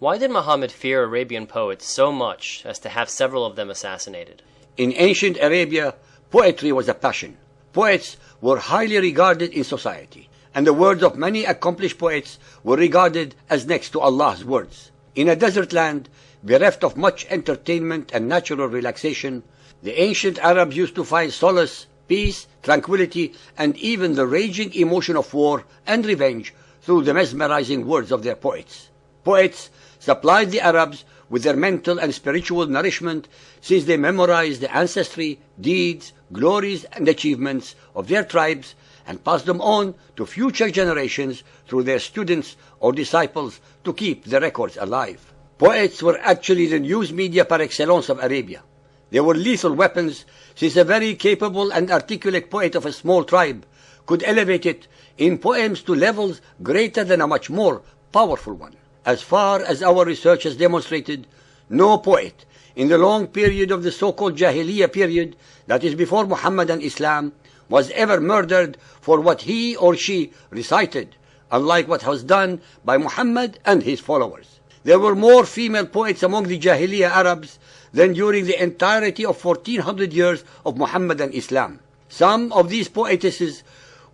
Why did Muhammad fear Arabian poets so much as to have several of them assassinated? In ancient Arabia, poetry was a passion. Poets were highly regarded in society, and the words of many accomplished poets were regarded as next to Allah's words. In a desert land, bereft of much entertainment and natural relaxation, the ancient Arabs used to find solace, peace, tranquility, and even the raging emotion of war and revenge through the mesmerizing words of their poets. Poets supplied the Arabs with their mental and spiritual nourishment, since they memorized the ancestry, deeds, glories, and achievements of their tribes and passed them on to future generations through their students or disciples to keep the records alive. Poets were actually the news media par excellence of Arabia. They were lethal weapons, since a very capable and articulate poet of a small tribe could elevate it in poems to levels greater than a much more powerful one. As far as our research has demonstrated, no poet in the long period of the so-called Jahiliyyah period, that is before Muhammad and Islam, was ever murdered for what he or she recited, unlike what was done by Muhammad and his followers. There were more female poets among the Jahiliyyah Arabs than during the entirety of 1400 years of Muhammad and Islam. Some of these poetesses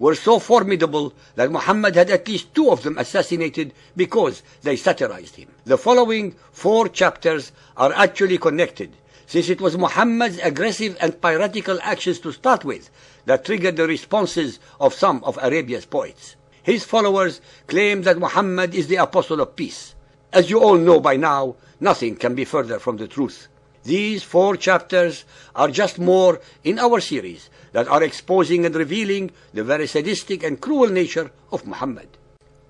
were so formidable that Muhammad had at least 2 of them assassinated because they satirized him. The following 4 chapters are actually connected, since it was Muhammad's aggressive and piratical actions to start with that triggered the responses of some of Arabia's poets. His followers claim that Muhammad is the apostle of peace. As you all know by now, nothing can be further from the truth. These 4 chapters are just more in our series that are exposing and revealing the very sadistic and cruel nature of Muhammad.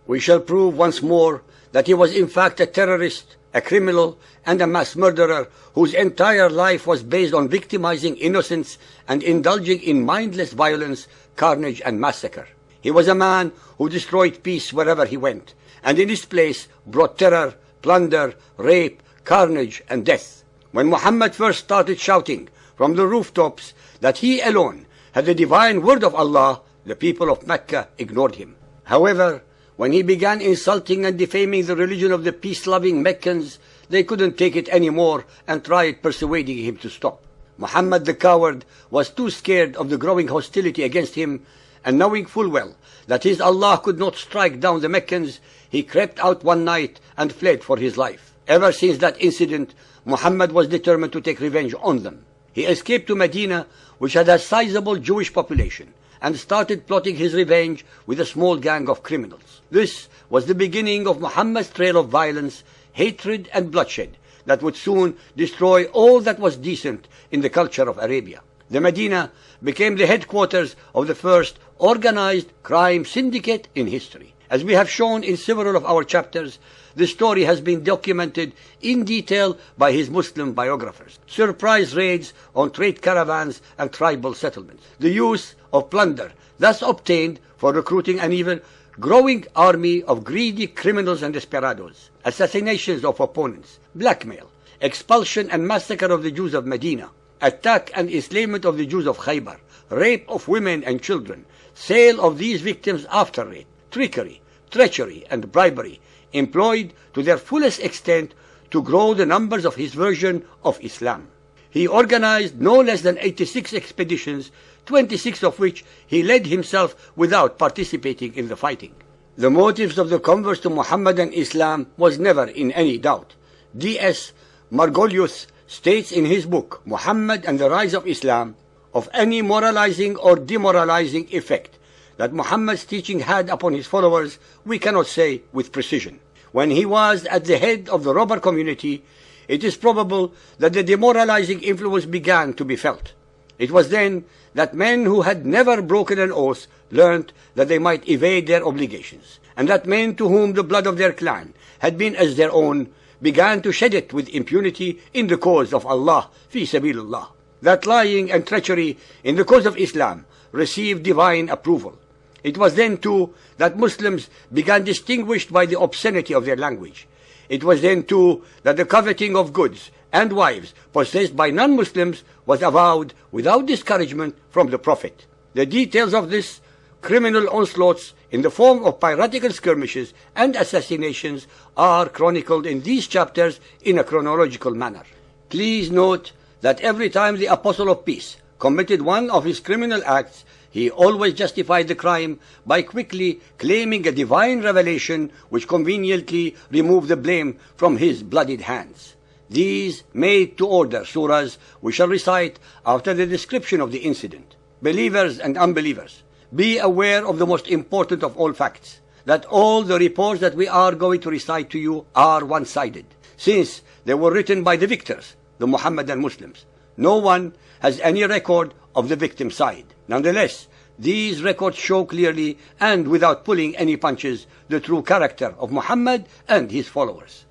We shall prove once more that he was in fact a terrorist, a criminal, and a mass murderer whose entire life was based on victimizing innocents and indulging in mindless violence, carnage, and massacre. He was a man who destroyed peace wherever he went, and in his place brought terror, plunder, rape, carnage, and death. When Muhammad first started shouting from the rooftops that he alone had the divine word of Allah, the people of Mecca ignored him. However, when he began insulting and defaming the religion of the peace-loving Meccans, they couldn't take it anymore and tried persuading him to stop. Muhammad the coward was too scared of the growing hostility against him, and knowing full well that his Allah could not strike down the Meccans, he crept out one night and fled for his life. Ever since that incident, Muhammad was determined to take revenge on them. He escaped to Medina, which had a sizable Jewish population, and started plotting his revenge with a small gang of criminals. This was the beginning of Muhammad's trail of violence, hatred, and bloodshed that would soon destroy all that was decent in the culture of Arabia. The Medina became the headquarters of the first organized crime syndicate in history. As we have shown in several of our chapters, the story has been documented in detail by his Muslim biographers. Surprise raids on trade caravans and tribal settlements. The use of plunder thus obtained for recruiting an even growing army of greedy criminals and desperados. Assassinations of opponents. Blackmail. Expulsion and massacre of the Jews of Medina. Attack and enslavement of the Jews of Khaybar. Rape of women and children. Sale of these victims after rape. Trickery, treachery, and bribery employed to their fullest extent to grow the numbers of his version of Islam. He organized no less than 86 expeditions, 26 of which he led himself without participating in the fighting. The motives of the converts to Muhammad and Islam was never in any doubt. D.S. Margolius states in his book, Muhammad and the Rise of Islam, of any moralizing or demoralizing effect that Muhammad's teaching had upon his followers, we cannot say with precision. When he was at the head of the robber community, it is probable that the demoralizing influence began to be felt. It was then that men who had never broken an oath learnt that they might evade their obligations, and that men to whom the blood of their clan had been as their own began to shed it with impunity in the cause of Allah, fi sabilillah. That lying and treachery in the cause of Islam received divine approval. It was then too that Muslims began distinguished by the obscenity of their language. It was then too that the coveting of goods and wives possessed by non-Muslims was avowed without discouragement from the Prophet. The details of this criminal onslaughts in the form of piratical skirmishes and assassinations are chronicled in these chapters in a chronological manner. Please note that every time the Apostle of Peace committed one of his criminal acts, he always justified the crime by quickly claiming a divine revelation which conveniently removed the blame from his bloodied hands. These made-to-order surahs we shall recite after the description of the incident. Believers and unbelievers, be aware of the most important of all facts, that all the reports that we are going to recite to you are one-sided, since they were written by the victors, the Muhammadan Muslims. No one has any record of the victim side. Nonetheless, these records show clearly and without pulling any punches the true character of Muhammad and his followers.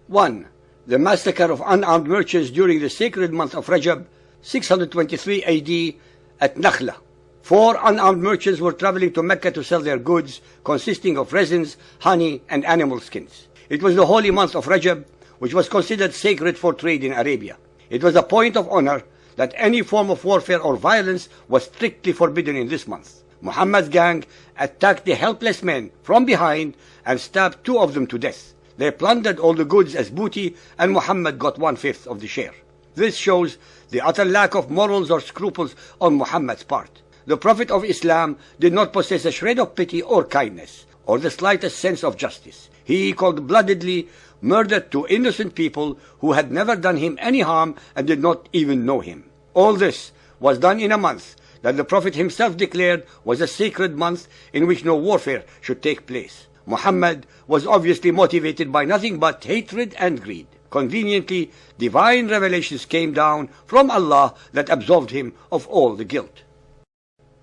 1. The massacre of unarmed merchants during the sacred month of Rajab, 623 AD at Nakhla. 4 unarmed merchants were traveling to Mecca to sell their goods, consisting of resins, honey, and animal skins. It was the holy month of Rajab, which was considered sacred for trade in Arabia. It was a point of honor that any form of warfare or violence was strictly forbidden in this month. Muhammad's gang attacked the helpless men from behind and stabbed 2 of them to death. They plundered all the goods as booty, and Muhammad got 1/5 of the share. This shows the utter lack of morals or scruples on Muhammad's part. The Prophet of Islam did not possess a shred of pity or kindness, or the slightest sense of justice. He cold-bloodedly murdered 2 innocent people who had never done him any harm and did not even know him. All this was done in a month that the Prophet himself declared was a sacred month in which no warfare should take place. Muhammad was obviously motivated by nothing but hatred and greed. Conveniently, divine revelations came down from Allah that absolved him of all the guilt.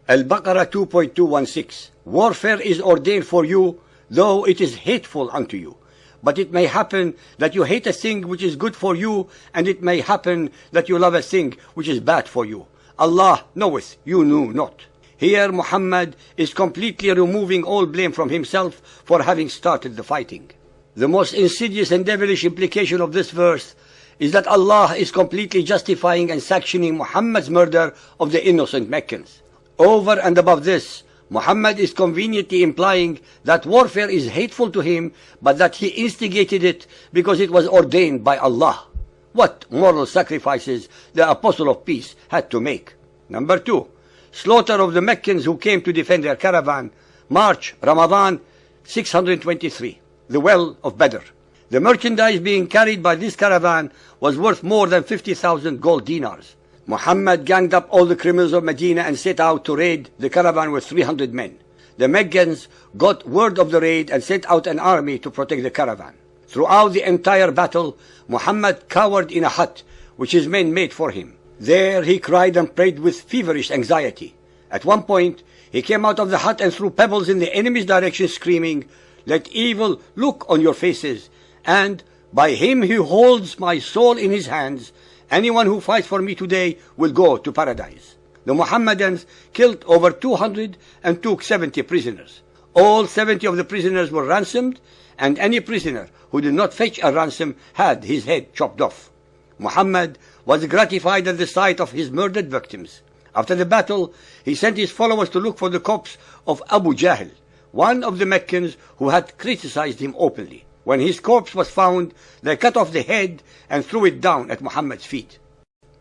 Al-Baqarah 2.216. Warfare is ordained for you, though it is hateful unto you. But it may happen that you hate a thing which is good for you, and it may happen that you love a thing which is bad for you. Allah knoweth, you know not. Here Muhammad is completely removing all blame from himself for having started the fighting. The most insidious and devilish implication of this verse is that Allah is completely justifying and sanctioning Muhammad's murder of the innocent Meccans. Over and above this, Muhammad is conveniently implying that warfare is hateful to him, but that he instigated it because it was ordained by Allah. What moral sacrifices the Apostle of Peace had to make. Number 2. Slaughter of the Meccans who came to defend their caravan. March, Ramadan, 623. The well of Badr. The merchandise being carried by this caravan was worth more than 50,000 gold dinars. Muhammad ganged up all the criminals of Medina and set out to raid the caravan with 300 men. The Meccans got word of the raid and sent out an army to protect the caravan. Throughout the entire battle, Muhammad cowered in a hut which his men made for him. There he cried and prayed with feverish anxiety. At one point, he came out of the hut and threw pebbles in the enemy's direction, screaming, "Let evil look on your faces, and by him who holds my soul in his hands, anyone who fights for me today will go to paradise." The Muhammadans killed over 200 and took 70 prisoners. All 70 of the prisoners were ransomed, and any prisoner who did not fetch a ransom had his head chopped off. Muhammad was gratified at the sight of his murdered victims. After the battle, he sent his followers to look for the corpse of Abu Jahl, one of the Meccans who had criticized him openly. When his corpse was found, they cut off the head and threw it down at Muhammad's feet.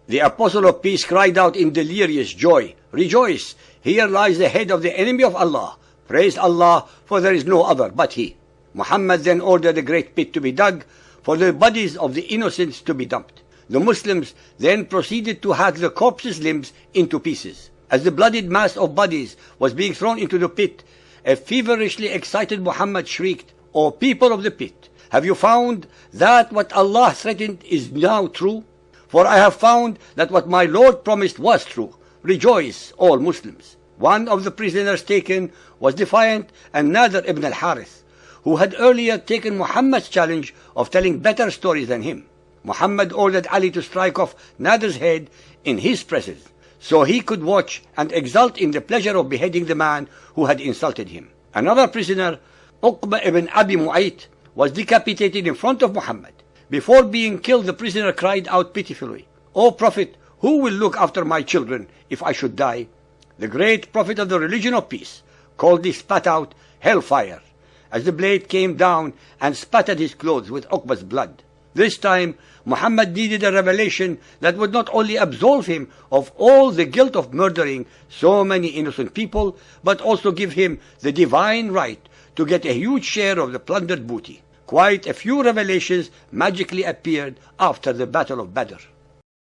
The Apostle of Peace cried out in delirious joy, "Rejoice! Here lies the head of the enemy of Allah. Praise Allah, for there is no other but He." Muhammad then ordered a great pit to be dug for the bodies of the innocents to be dumped. The Muslims then proceeded to hack the corpse's limbs into pieces. As the bloodied mass of bodies was being thrown into the pit, a feverishly excited Muhammad shrieked, "O people of the pit, have you found that what Allah threatened is now true? For I have found that what my Lord promised was true. Rejoice, all Muslims." One of the prisoners taken was defiant and Nadir ibn al-Harith, who had earlier taken Muhammad's challenge of telling better stories than him. Muhammad ordered Ali to strike off Nadir's head in his presence, so he could watch and exult in the pleasure of beheading the man who had insulted him. Another prisoner, Uqba ibn Abi Mu'ayt, was decapitated in front of Muhammad. Before being killed, the prisoner cried out pitifully, "O Prophet, who will look after my children if I should die?" The great Prophet of the religion of peace coldly spat out hellfire as the blade came down and spattered his clothes with Uqba's blood. This time, Muhammad needed a revelation that would not only absolve him of all the guilt of murdering so many innocent people, but also give him the divine right to get a huge share of the plundered booty. Quite a few revelations magically appeared after the Battle of Badr.